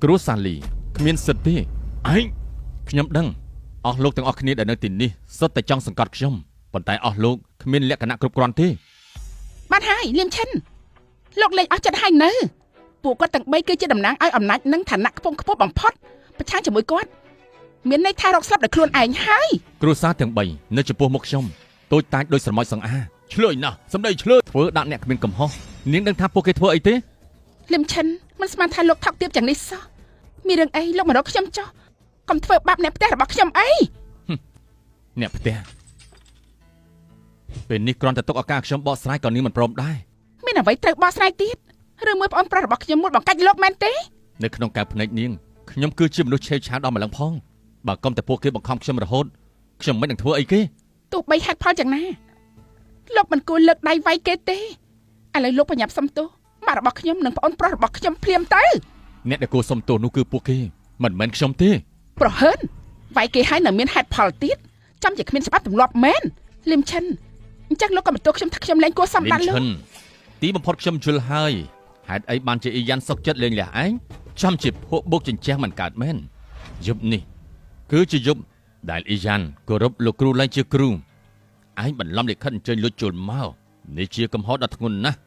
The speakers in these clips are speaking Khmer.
គ្រូសាលីគ្មានសិទ្ធទេឯងខ្ញុំដឹងអស់លោកទាំងអស់គ្នាដែលនៅទីនេះសុទ្ធតែចង់សង្កត់ខ្ញុំប៉ុន្តែអស់លោកគ្មានលក្ខណៈគ្រប់គ្រាន់ទេបានហើយលៀមឈិនលោកលេងអស់ចិត្តហើយនៅពួកគាត់ទាំង3គឺជាតំណាងឲ្យអំណាចនិងឋានៈខ្ពង់ខ្ពស់បំផុតប្រឆាំងជាមួយគាត់មានន័យថារកស្លាប់ដោយខ្លួនឯងហើយគ្រួសារទាំង3នៅចំពោះមុខខ្ញុំតូចតាចដោយស្រមោចសង្អាឆ្លើយណាស់សម្ដីឆ្លើយធ្វើដាក់អ្នកគ្មានកំហុសនាងដឹងថាពួកគេធ្វើអីទេលឹមឈិនមិនស្មានថាលោកថោកទាបយ៉ាងនេះសោះមានរឿងអីលោកមករកខ្ញុំចុះកុំធ្វើបាបអ្នកផ្ទះរបស់ខ្ញុំអីអ្នកផ្ទះពេលនេះគ្រាន់តែទុកឱកាសខ្ញុំបកស្រាយក៏នាងមិនព្រមដែរមានអ្វីត្រូវបកស្រាយទៀតឬមួយប្អូនប្រុសរបស់ខ្ញុំមួយបង្កាច់លោកមែនទេនៅក្នុងកែវភ្នែកនាងខ្ញុំគឺជាមនុស្សឆេវឆាវដល់ម្លឹងផងបើកុំតែពួកគេបង្ខំខ្ញុំរហូតខ្ញុំមិននឹងធ្វើអីគេទោះបីហេតុផលយ៉ាងណាលោកមិនគួរលើកដៃវាយគេទេឥឡូវលោកបញ្ញាប់សុំទោសម៉ាក់របស់ខ្ញុំនិងប្អូនប្រុសរបស់ខ្ញុំភ្លាមទៅអ្នកដែលគួរសុំទោសនោះគឺពួកគេមិនមែនខ្ញុំទេប្រហើនវាយគេហើយនៅមានហេតុផលទៀតចាំជាគ្មានច្បាប់ទម្លាប់មែនលឹមឈិនអញ្ចឹងលោកក៏បន្ទោសខ្ញុំថាខ្ញុំលែងគួរសមបានលោកទីបំផុតខ្ញុំយល់ហើយហេតុអីបានជាអ៊ីយ៉ានសុកចិត្តលេងលះឯងចាំជាភក់បុកចិញ្ចាំងមិនកើតមែនយប់នេះគឺជាយប់ដែលអ៊ីយ៉ានគោរពលោកគ្រូឡើងជាគ្រូឯងបន្លំលិខិតអញ្ជើញលួចចូលមកនេះជាកំហុសដ៏ធ្ងន់ណាស់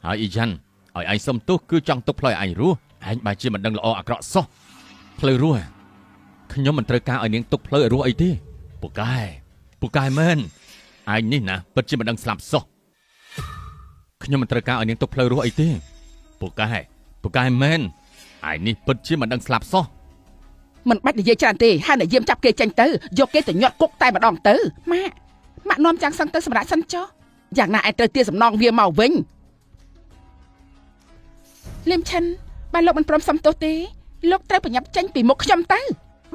ហើយអ៊ីយ៉ានឲ្យឯងសុំទោសគឺចង់ទុកផ្លូវឯងរស់ឯងបែរជាមិនដឹងល្អអាក្រក់សោះផ្លូវរស់ខ្ញុំមិនត្រូវការឲ្យនាងទុកផ្លូវឲ្យរស់អីទេពូកែមែនឯងនេះណាពិតជាមិនដឹងស្លាប់សោះខ្ញុំមិនត្រូវការឲ្យនាងទុកផ្លូវរស់អីទេពូកែមែនឯងនេះពិតជាមិនដឹងស្លាប់សោះមិនបាច់និយាយច្រើនទេហើយនិយាយចាប់គេចេញទៅយកគេទៅញាត់គុកតែម្ដងទៅម៉ាក់នាំចាំងសឹងទៅសម្រាប់សិនចុះយ៉ាងណាឯងត្រូវទាសំណងវាមកវិញលឹមឈិនបើលោកមិនព្រមសុំទោសទេលោកត្រូវប្រញាប់ចេញពីមុខខ្ញុំទៅ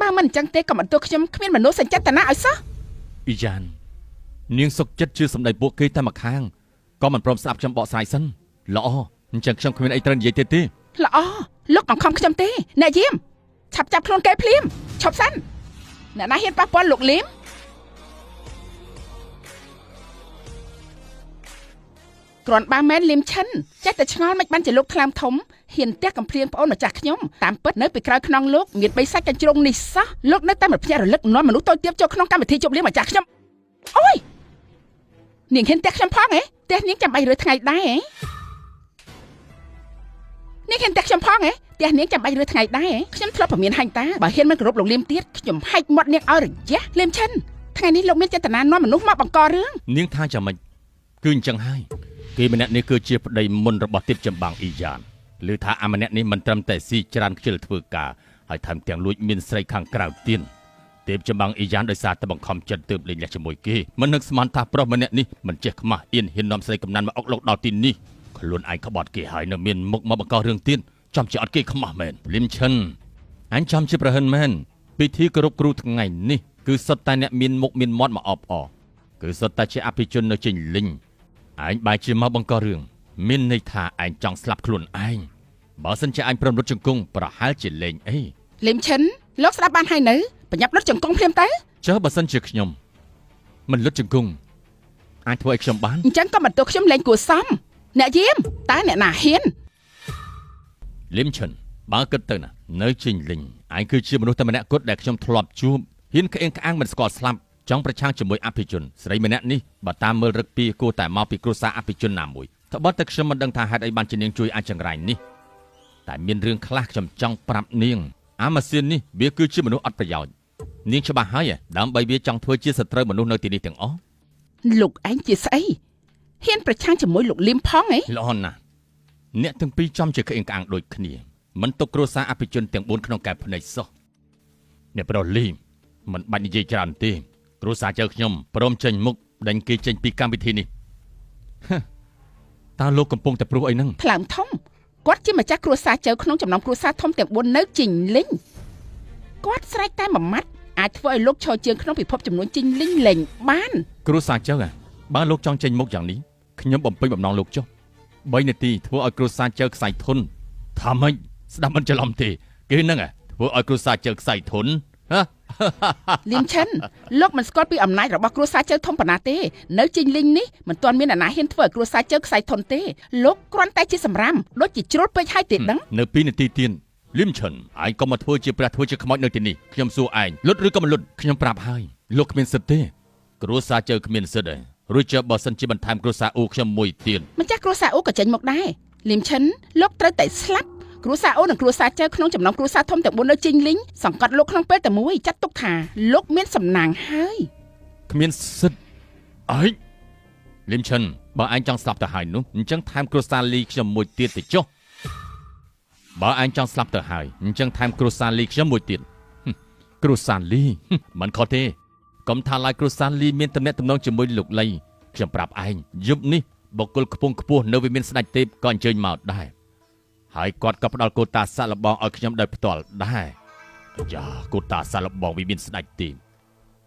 បើមិនអញ្ចឹងទេក៏បន្ទោសខ្ញុំគ្មានមនុស្សសញ្ចេតនាឲ្យសោះអ៊ីយ៉ាននាងសុកចិត្តជឿសម្ដីពួកគេតែម្ខាងក៏មិនព្រមស្ដាប់ខ្ញុំបកស្រាយសិនល្អអញ្ចឹងខ្ញុំគ្មានអីត្រូវនិយាយទៀតទេល្អលោកបង្ខំខ្ញុំទេអ្នកយាមឆាប់ចាប់ខ្លួនគេភ្លាមឈប់សិនអ្នកណាហ៊ានប៉ះពាល់លោកលៀមគ្រាន់បើមែនលៀមឈិនចេះតែឆ្ងល់មិនបានជាលោកថ្លើមធំហ៊ានទះកំភ្លៀងប្អូនម្ចាស់ខ្ញុំតាមពិតនៅពីក្រោយខ្នងលោកមានបីសាច់កញ្ជ្រងនេះសោះលោកនៅតែមិនភ្ញាក់រលឹកនាំមនុស្សតូចទាបចូលក្នុងកម្មវិធីជប់លៀងម្ចាស់ខ្ញុំអូយនាងហ៊ានទះខ្ញុំផងហ៎ទះនាងចាំបាច់រើថ្ងៃដែរហ៎នាងហ៊ានទះខ្ញុំផងហ៎ទះនាងចាំបាច់រើថ្ងៃដែរខ្ញុំធ្លាប់ប្រមានហាញ់តាបើហ៊ានមិនគោរពលោកលៀមទៀតខ្ញុំហែកមាត់នាងឲ្យរយះលៀមឈិនថ្ងៃនេះលោកមានចេតនានាំមនុស្សមកបង្ករឿងនាងថាយ៉ាងម៉េចគឺអញ្ចឹងហើយគេម្នាក់នេះគឺជាប្តីមុនរបស់ទៀតចម្បាំងអ៊ីយ៉ានឬថាអាម្នាក់នេះមិនត្រឹមតែស៊ីច្រើនខ្ជិលធ្វើការហើយថែមទាំងលួចមានស្រីខាងក្រៅទៀតទេពចម្បាំងអ៊ីយ៉ានដោយសារតែបង្ខំចិត្តទើបលេងលះជាមួយគេមិននឹកស្មានថាប្រុសម្នាក់នេះមិនចេះខ្មាស់អៀនហ៊ាននាំស្រីកំណានមកអុកលោកដល់ទីនេះខ្លួនឯងក្បត់គេហើយនៅមានមុខមកបង្ករឿងទៀតចំជាអត់គេខ្មាស់មែនលឹមឈិនអញចំជាប្រហិនមែនពិធីគោរពគ្រូថ្ងៃនេះគឺសុទ្ធតែអ្នកមានមុខមានមាត់មកអបអរគឺសុទ្ធតែជាអភិជននៅចេញលិញឯងបែរជាមកបង្ករឿងមានន័យថាឯងចង់ស្លាប់ខ្លួនឯងបើសិនជាឯងព្រមលុតជង្គង់ប្រហែលជាលេងអីលឹមឈិនលោកស្ដាប់បានហើយនៅបញ្ញាប់លុតជង្គង់ភ្លាមទៅចុះបើសិនជាខ្ញុំមិនលុតជង្គង់អាចធ្វើឲ្យខ្ញុំបានអញ្ចឹងក៏បន្ទោសខ្ញុំលេងគួរសមអ្នកយាមតើអ្នកណាហ៊ានលឹមឈិនបើគិតទៅណានៅចេញលិញឯងគឺជាមនុស្សតែម្នាក់គត់ដែលខ្ញុំធ្លាប់ជួបហ៊ានក្អេងក្អាងមិនស្គាល់ស្លាប់ចង់ប្រឆាំងជាមួយអភិជនស្រីម្នាក់នេះបើតាមមើលរឹកពីគួរតែមកពីគ្រួសារអភិជនណាមួយត្បិតតែខ្ញុំមិនដឹងថាហេតុអីបានជានាងជួយអាចចង្រៃនេះតែមានរឿងខ្លះខ្ញុំចង់ប្រាប់នាងអាម៉ាស៊ីននេះវាគឺជាមនុស្សអត់ប្រយោជន៍នាងច្បាស់ហើយដើម្បីវាចង់ធ្វើជាសត្រូវមនុស្សនៅទីនេះទាំងអស់លោកឯងជាស្អីហ៊ានប្រឆាំងជាមួយលោកលឹមផងហ៎ល្អណាស់អ្នកទាំងពីរចំជាក្អេងក្អាងដូចគ្នាមិនទុកគ្រួសារអភិជនទាំង4ក្នុងកែបភ្នែកសោះអ្នកប្រុសលីមិនបាច់និយាយច្រើនទេគ្រួសារចៅខ្ញុំព្រមចេញមុខដេញគេចេញពីកម្មវិធីនេះតើលោកកំពុងតែព្រួសអីហ្នឹងថ្លើមធំគាត់ជាម្ចាស់គ្រួសារចៅក្នុងចំណោមគ្រួសារធំទាំង4នៅជីងលីងគាត់ស្រែកតែមួយម៉ាត់អាចធ្វើឲ្យលោកឈរជើងក្នុងពិភពចំនួនជីងលីងលេងបានគ្រួសារចៅបើលោកចង់ចេញមុខយ៉ាងនេះខ្ញុំបំពេញបំណងលោកចុះ3នាទីធ្វើឲ្យគ្រួសារចៅខ្សែធនថាម៉េចស្ដាប់មិនច្រឡំទេគេហ្នឹងធ្វើឲ្យគ្រួសារចៅខ្សែធនលឹមឈិនលោកមិនស្គាល់ពីអំណាចរបស់គ្រួសារចៅធំប៉ុណ្ណាទេនៅជីងលីងនេះមិនទាន់មានអ្នកណាហ៊ានធ្វើឲ្យគ្រួសារចៅខ្សែធនទេលោកគ្រាន់តែជាសម្រាមដូចជាជ្រុលពេកហើយទេដឹងនៅ2នាទីទៀត លឹមឈិនឯងក៏មកធ្វើជាព្រះធ្វើជាខ្មោចនៅទីនេះខ្ញុំសួរឯងលុតឬក៏មិនលុតខ្ញុំប្រាប់ហើយលោកគ្មានសិទ្ធិទេគ្រួសារជើគ្មានសិទ្ធិទេរួចជាបើសិនជាបន្ថែមគ្រួសារអូខ្ញុំមួយទៀតម្ ចាស់គ្រួសារអូក៏ចេញមកដែរលឹមឈិនលោកត្រូវតែស្លាប់គ្រួសារអូនិងគ្រួសារចៅក្នុងចំណោមគ្រួសារធំទាំង4នៅជីងលីងសង្កត់លោកក្នុងពេលតែមួយចាត់ទុកថាលោកមានសំណាងហើយ គ្មានសិទ្ធិឯងលឹមឈិនបើឯងចង់ស្លាប់ទៅហើយនោះអញ្ចឹងថែមគ្រួសារលីខ្ញុំមួយទៀតទៅចុះបើឯងចង់ស្លាប់ទៅហើយអញ្ចឹងថែមគ្រួសារលីខ្ញុំមួយទៀតគ្រួសារលីមិនខុសទេកុំថាឡើយគ្រួសារលីមានតំណែងតំណងជាមួយលោកលីខ្ញុំប្រាប់ឯងយប់នេះបុគ្គលខ្ពង់ខ្ពស់នៅវិមានស្ដេចទេពក៏អញ្ជើញមកដែរហើយគាត់ក៏ផ្ដល់កូតាសាក់លបងឲ្យខ្ញុំដោយផ្ទាល់ដែរយ៉ាកូតាសាក់លបងវិមានស្ដេចទេព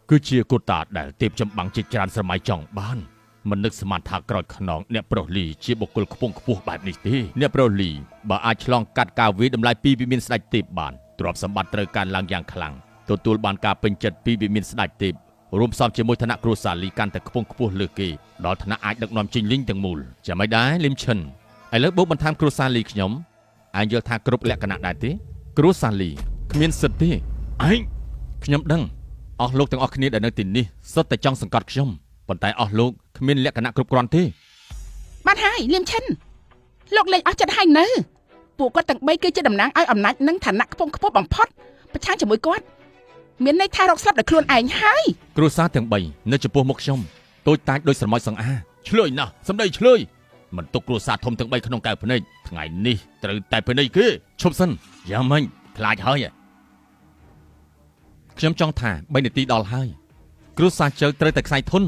គឺជាកូតាដែលទេពចម្បាំងជាច្រើនស្រមៃចង់បានមិននឹកស្មានថាក្រោយខ្នងអ្នកប្រុសលីជាបុគ្គលខ្ពង់ខ្ពស់បែបនេះទេអ្នកប្រុសលីបើអាចឆ្លងកាត់ការវាយតម្លៃពីវិមានស្ដេចទេពបានទ្រព្យសម្បត្តិត្រូវការឡើងយ៉ាងខ្លាំងទទួលបានការពេញចិត្តពីវិមានស្ដេចទេពរួមផ្សំជាមួយឋានៈគ្រួសារលីកាន់តែខ្ពង់ខ្ពស់លើគេដល់ឋានៈអាចដឹកនាំជិញលីងទាំងមូលចាំមិនដែរលឹមឈិនឥឡូវបូកបន្ថែមគ្រួសារលីខ្ញុំឯងយល់ថាគ្រប់លក្ខណៈដែរទេគ្រួសារលីគ្មានសិទ្ធិទេឯងខ្ញុំដឹងអស់លោកទាំងអស់គ្នាដែលនៅទីនេះសុទ្ធតែចង់សង្កត់ខ្ញុំប៉ុន្តែអស់លោកគ្មានលក្ខណៈគ្រប់គ្រាន់ទេ បានហើយលឹមឈិនលោកលេងអស់ចិត្តហើយនៅពួកគាត់ទាំង3គឺជាតំណាងឲ្យអំណាចនិងឋានៈខ្ពង់ខ្ពស់បំផុតប្រឆាំងជាមួយគាត់មានន័យថារកស្លាប់ដោយខ្លួនឯងហើយ គ្រួសារទាំង3នៅចំពោះមុខខ្ញុំតូចតាចដោយស្រមោចសង្អាឆ្លើយណាស់សម្ដីឆ្លើយមិនទុកគ្រួសារធំទាំង3ក្នុងកែវភ្នែកថ្ងៃនេះត្រូវតែភ្នែកគេឈប់សិនយ៉ាងម៉េចខ្លាចហើយខ្ញុំចង់ថា3នាទីដល់ហើយគ្រួសារជើត្រូវតែខ្សែធន